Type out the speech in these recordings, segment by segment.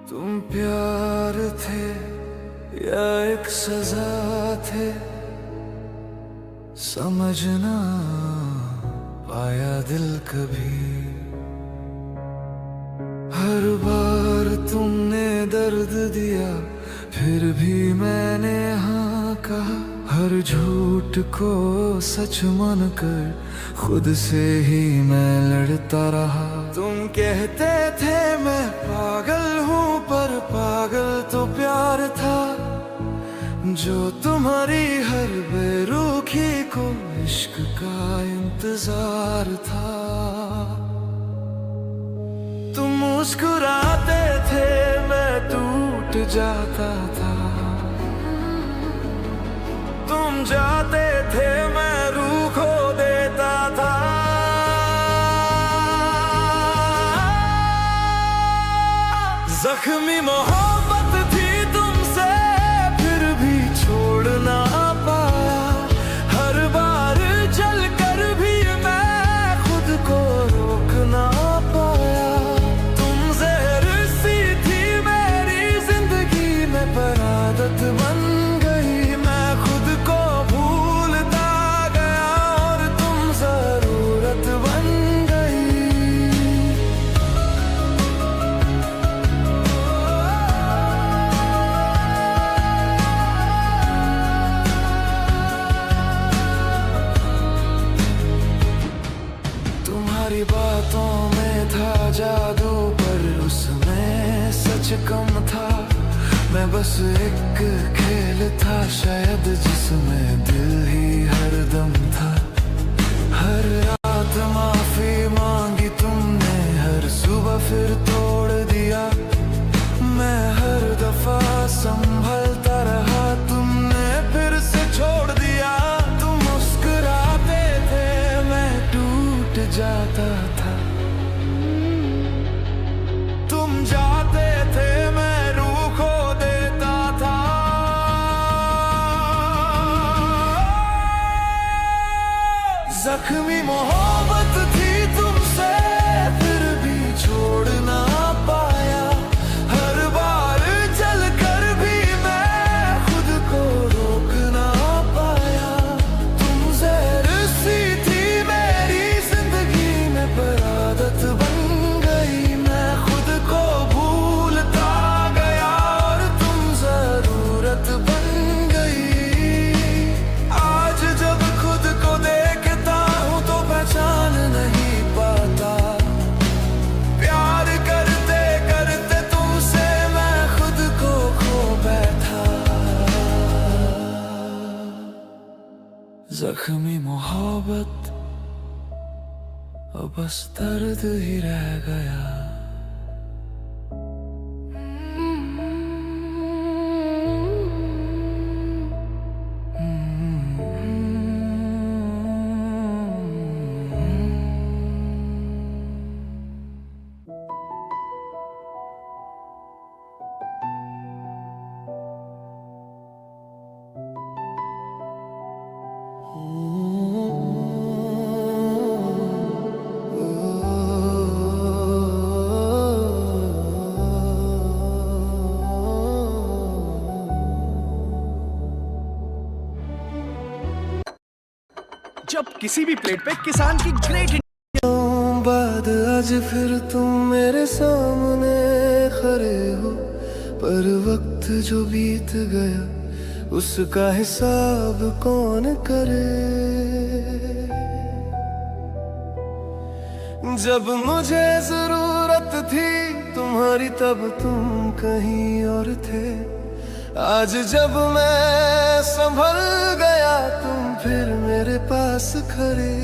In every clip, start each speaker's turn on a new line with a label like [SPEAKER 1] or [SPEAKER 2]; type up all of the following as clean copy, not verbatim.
[SPEAKER 1] तुम प्यार थे या एक सजा थे, समझ ना पाया दिल कभी। हर बार तुमने दर्द दिया, फिर भी मैंने हाँ कहा। हर झूठ को सच मानकर खुद से ही मैं लड़ता रहा। तुम कहते थे मैं पागल हूँ, पर पागल तो प्यार था, जो तुम्हारी हर बेरुखी को इश्क का इंतजार था। तुम मुस्कुराते थे, मैं टूट जाता था। तुम जाते थे, मैं रूह खो देता था। जख्मी मोहब्बत थी तुमसे, फिर भी छोड़ ना पाया। हर बार जल कर भी मैं खुद को रोक ना पाया। तुम जहर सी थी मेरी जिंदगी में, पर आदत बन गई। मैं खुद को भूलता गया और तुम जरूरत बन गई। तुम्हारी बातों में था जादू, पर उसमें सच कम था। मैं बस एक खेल था शायद, जिसमें दिल ही हरदम था। हर रात माफी मांगी तुमने, हर सुबह फिर तोड़ दिया। मैं हर दफा संभलता रहा, तुमने फिर से छोड़ दिया। तुम मुस्कुराते थे, मैं टूट जाता था। तुम जाते थे, मैं रूह खो देता था। जख्मी मोहब्बत थी तुमसे, फिर भी छोड़ ना पाया। हर बार जल कर भी मैं खुद को रोक ना पाया। तुम जहर सी थी मेरी जिंदगी में, पर आदत बन गई। मैं खुद को भूलता गया और तुम जरूरत बन गई। आज जब खुद को देखता हूँ तो पहचान नहीं पाता। प्यार करते करते तुमसे मैं खुद को खो बैठा। जख्मी मोहब्बत अब बस दर्द ही रह गया।
[SPEAKER 2] जब किसी भी प्लेट पे किसान की ग्रेट
[SPEAKER 1] बाद आज फिर तुम मेरे सामने खड़े हो, पर वक्त जो बीत गया उसका हिसाब कौन करे। जब मुझे जरूरत थी तुम्हारी, तब तुम कहीं और थे। आज जब मैं संभल गया, तुम फिर मेरे पास खड़े।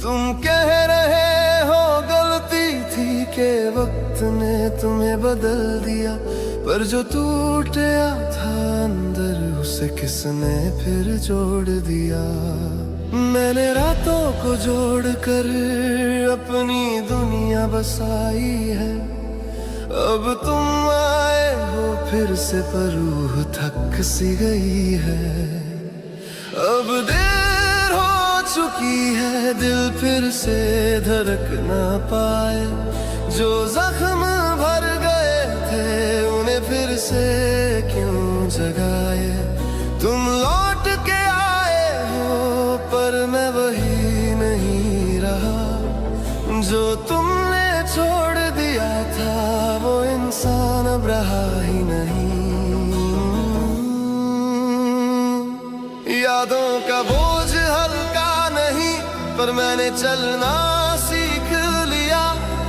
[SPEAKER 1] तुम कह रहे हो गलती थी कि वक्त ने तुम्हें बदल दिया, पर जो टूट गया था अंदर, उसे किसने फिर जोड़ दिया। मैंने रातों को जोड़कर अपनी दुनिया बसाई है। अब तुम आए हो फिर से, पर रूह थक सी गई है। अब देर हो चुकी है, दिल फिर से धड़क ना पाए। जो जख्म भर गए थे से क्यों जगाए। तुम लौट के आए हो पर मैं वही नहीं रहा। जो तुमने छोड़ दिया था वो इंसान अब रहा ही नहीं। यादों का बोझ हल्का नहीं पर मैंने चलना सीख लिया।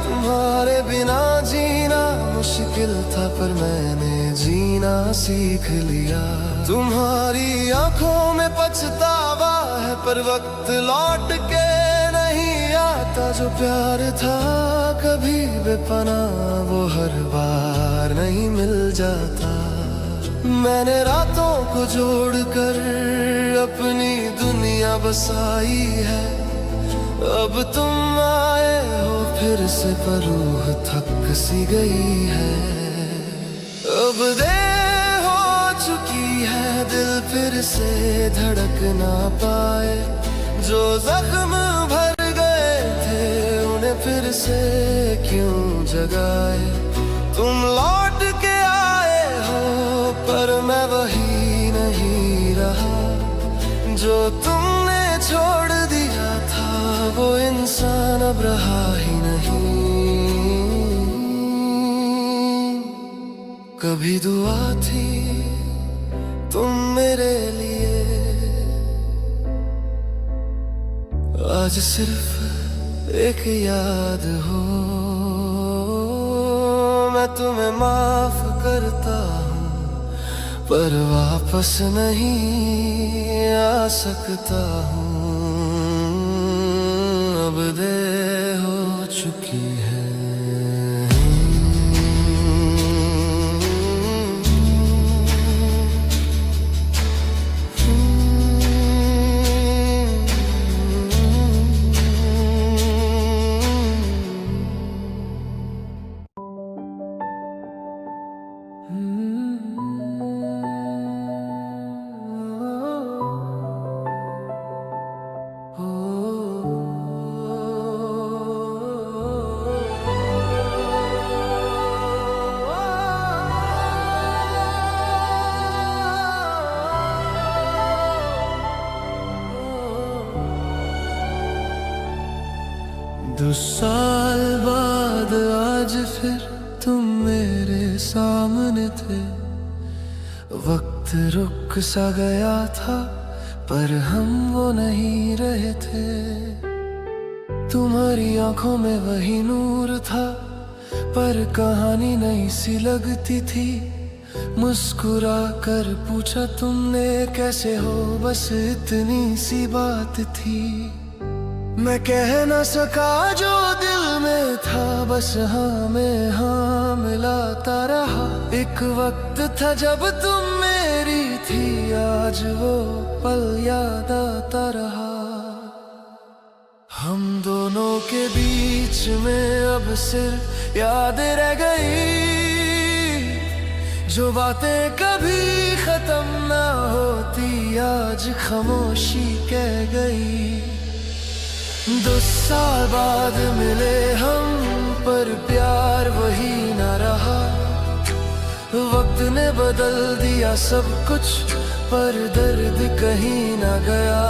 [SPEAKER 1] तुम्हारे बिना जीना मुश्किल था पर मैंने जीना सीख लिया। तुम्हारी आंखों में पछतावा है पर वक्त लौट के नहीं आता। जो प्यार था कभी बेपनाह वो हर बार नहीं मिल जाता। मैंने रातों को जोड़कर अपनी दुनिया बसाई है। अब तुम आए हो फिर से पर रूह थक सी गई है। अब देर हो चुकी है दिल फिर से धड़क ना पाए। जो जख्म भर गए थे उन्हें फिर से क्यों जगाए। तुम लौट के आए हो पर मैं वही नहीं रहा। जो तुमने छोड़ दिया था वो इंसान अब रहा ही नहीं। कभी दुआ थी तुम मेरे लिए, आज सिर्फ एक याद हो। मैं तुम्हें माफ करता हूँ पर वापस नहीं आ सकता हूँ। अब देर हो चुकी है। दो साल बाद आज फिर तुम मेरे सामने थे। वक्त रुक सा गया था पर हम वो नहीं रहे थे। तुम्हारी आंखों में वही नूर था पर कहानी नई सी लगती थी। मुस्कुरा कर पूछा तुमने कैसे हो, बस इतनी सी बात थी। मैं कह न सका जो दिल में था, बस हाँ में हाँ मिलाता रहा। एक वक्त था जब तुम मेरी थी, आज वो पल याद आता रहा। हम दोनों के बीच में अब सिर्फ याद रह गई, जो बातें कभी खत्म ना होती आज खामोशी कह गई। 2 साल बाद मिले हम पर प्यार वही ना रहा। वक्त ने बदल दिया सब कुछ पर दर्द कहीं ना गया।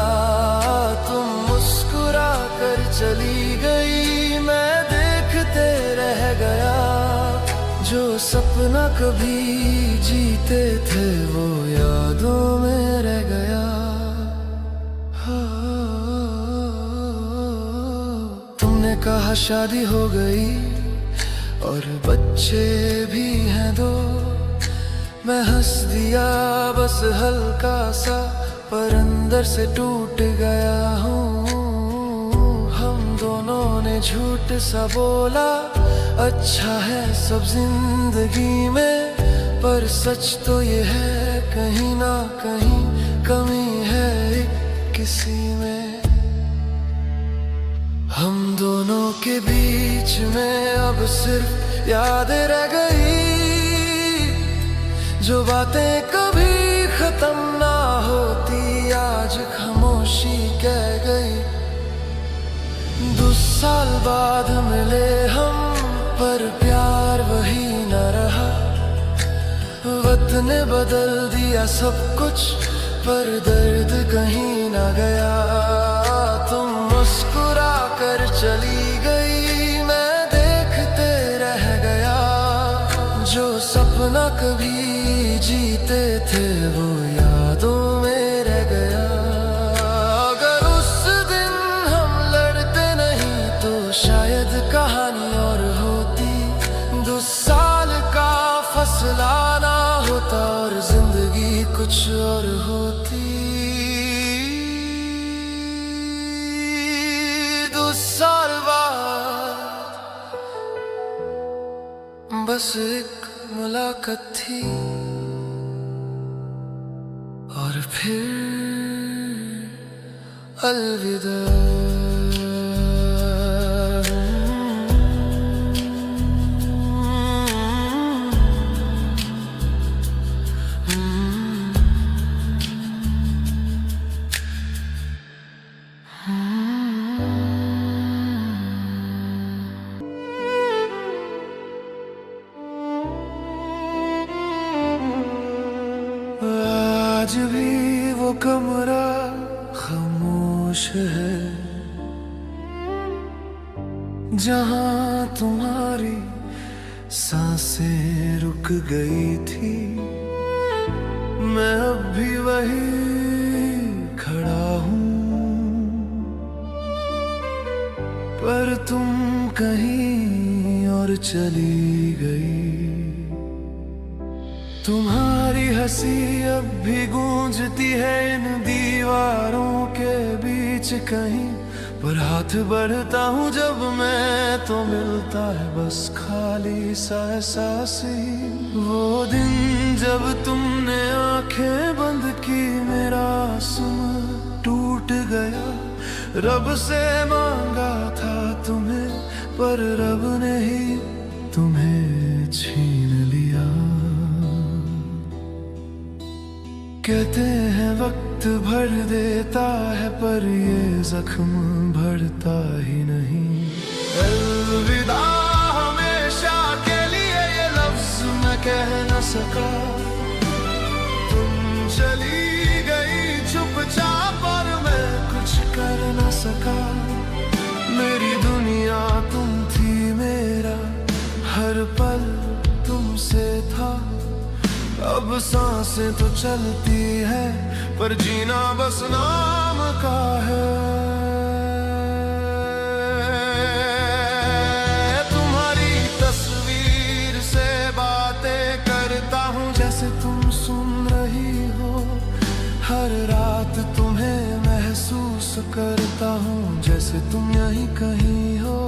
[SPEAKER 1] तुम मुस्कुरा कर चली गई, मैं देखते रह गया। जो सपना कभी जीते थे वो यादों में रह गया। तुमने कहा शादी हो गई और बच्चे भी हैं 2। मैं हंस दिया बस हल्का सा, पर अंदर से टूट गया हूँ। हम दोनों ने झूठ सा बोला, अच्छा है सब जिंदगी में, पर सच तो ये है कहीं ना कहीं कमी है एक किसी में। हम दोनों के बीच में अब सिर्फ याद रह गई, जो बातें कभी खत्म ना होती आज खामोशी कह गई। 2 साल बाद मिले हम पर प्यार वही न रहा। ने बदल दिया सब कुछ, पर दर्द कहीं ना गया। तुम मुस्कुरा कर चली गई, मैं देखते रह गया। जो सपना कभी जीते थे वो यादों में रह गया। अगर उस दिन हम लड़ते नहीं तो शायद कहानी और होती। 2 साल का फसला ना होता और जिंदगी कुछ और होती। 2 साल बाद बस एक मुलाकात थी और फिर अलविदा। आज भी वो कमरा खामोश है, जहां तुम्हारी सांसें रुक गई थी। मैं अब भी वही खड़ा हूँ, पर तुम कहीं और चली गई। तुम्हारी हंसी अब भी गूंजती है इन दीवारों के बीच कहीं, पर हाथ बढ़ता हूँ जब मैं तो मिलता है बस खाली सा एहसास ही। वो दिन जब तुमने आंखें बंद की, मेरा आसमां टूट गया। रब से मांगा था तुम्हें, पर रब ने ही तुम्हें छीन लिया। कहते हैं वक्त भर देता है, पर ये जख्म भरता ही नहीं। अलविदा हमेशा के लिए ये लफ्ज मैं कह न सका। तुम चली गई चुपचाप और मैं कुछ कर न सका। मेरी दुनिया तुम थी, मेरा हर पल तुमसे था। अब सांसें तो चलती है, पर जीना बस नाम का है। तुम्हारी तस्वीर से बातें करता हूँ जैसे तुम सुन रही हो। हर रात तुम्हें महसूस करता हूँ जैसे तुम यहीं कहीं हो।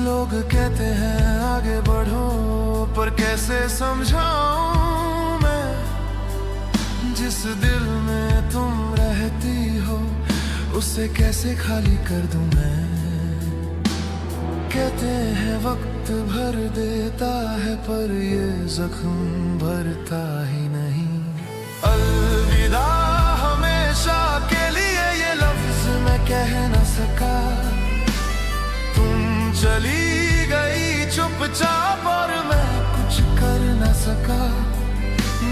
[SPEAKER 1] लोग कहते हैं आगे बढ़ो, पर कैसे समझाऊं जिस दिल में तुम रहती हो, उसे कैसे खाली कर दूं मैं। कहते हैं वक्त भर देता है, पर ये जख्म भरता ही नहीं। अलविदा हमेशा के लिए ये लफ्ज मैं कह न सका। तुम चली गई चुपचाप और मैं कुछ कर न सका।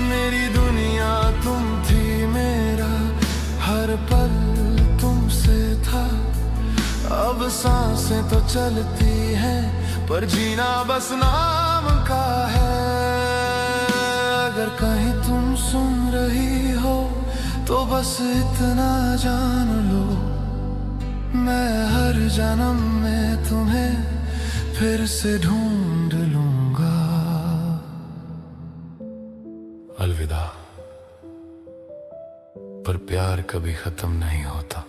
[SPEAKER 1] मेरी दुनिया तुम थी, मेरा हर पल तुमसे था। अब सांसें तो चलती हैं, पर जीना बस नाम का है। अगर कहीं तुम सुन रही हो तो बस इतना जान लो, मैं हर जन्म में तुम्हें फिर से ढूंढ लूंगा। अलविदा, पर प्यार कभी खत्म नहीं होता।